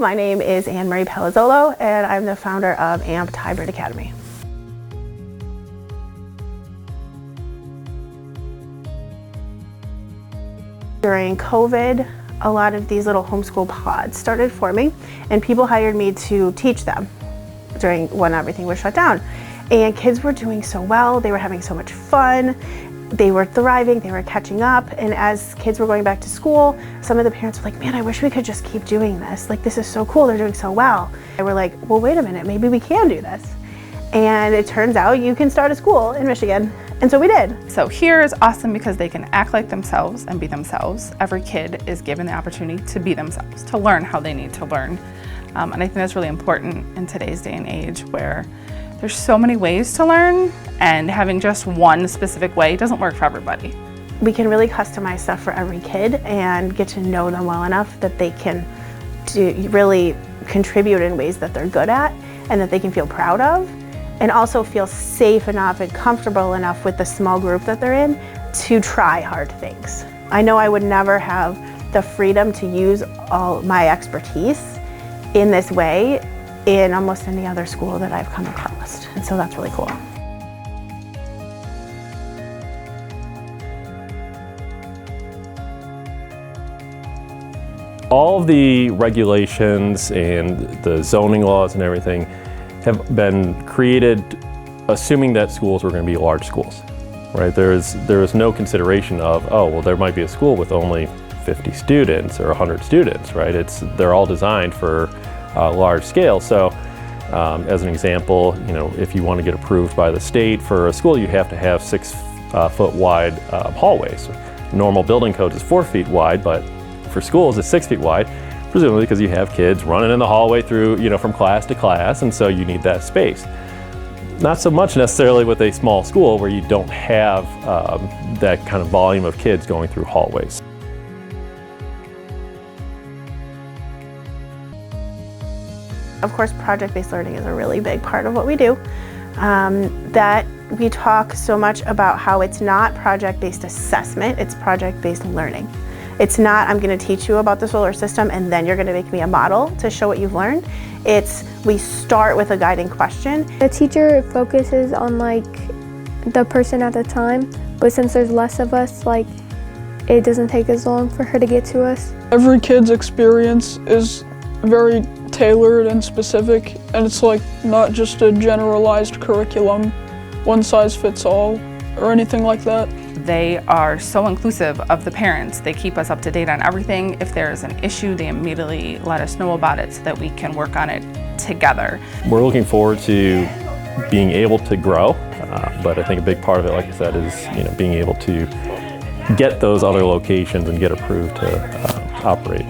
My name is Marie Palazzolo, and I'm the founder of AMP Hybrid Academy. During COVID, a lot of these little homeschool pods started forming, and people hired me to teach them when everything was shut down. And kids were doing so well, they were having so much fun, they were thriving, they were catching up, and as kids were going back to school, some of the parents were like, man, I wish we could just keep doing this. Like, this is so cool, they're doing so well. And we're like, well, wait a minute, maybe we can do this. And it turns out you can start a school in Michigan. And so we did. So here is awesome because they can act like themselves and be themselves. Every kid is given the opportunity to be themselves, to learn how they need to learn. And I think that's really important in today's day and age where there's so many ways to learn, and having just one specific way doesn't work for everybody. We can really customize stuff for every kid and get to know them well enough that they can really contribute in ways that they're good at and that they can feel proud of, and also feel safe enough and comfortable enough with the small group that they're in to try hard things. I know I would never have the freedom to use all my expertise in this way in almost any other school that I've come across. And so that's really cool. All of the regulations and the zoning laws and everything have been created assuming that schools were going to be large schools, right? There is no consideration of, oh, well, there might be a school with only 50 students or 100 students, right? They're all designed for large scale. So as an example, if you want to get approved by the state for a school, you have to have 6 foot wide hallways. Normal building code is 4 feet wide, but for schools it's 6 feet wide, presumably because you have kids running in the hallway through, from class to class, and so you need that space. Not so much necessarily with a small school where you don't have that kind of volume of kids going through hallways. Of course, project-based learning is a really big part of what we do. That we talk so much about how it's not project-based assessment, it's project-based learning. It's not, I'm going to teach you about the solar system and then you're going to make me a model to show what you've learned. It's, we start with a guiding question. The teacher focuses on the person at the time, but since there's less of us, it doesn't take as long for her to get to us. Every kid's experience is very tailored and specific, and it's not just a generalized curriculum, one size fits all, or anything like that. They are so inclusive of the parents. They keep us up to date on everything. If there's an issue, they immediately let us know about it so that we can work on it together. We're looking forward to being able to grow, but I think a big part of it, like I said, is being able to get those other locations and get approved to operate.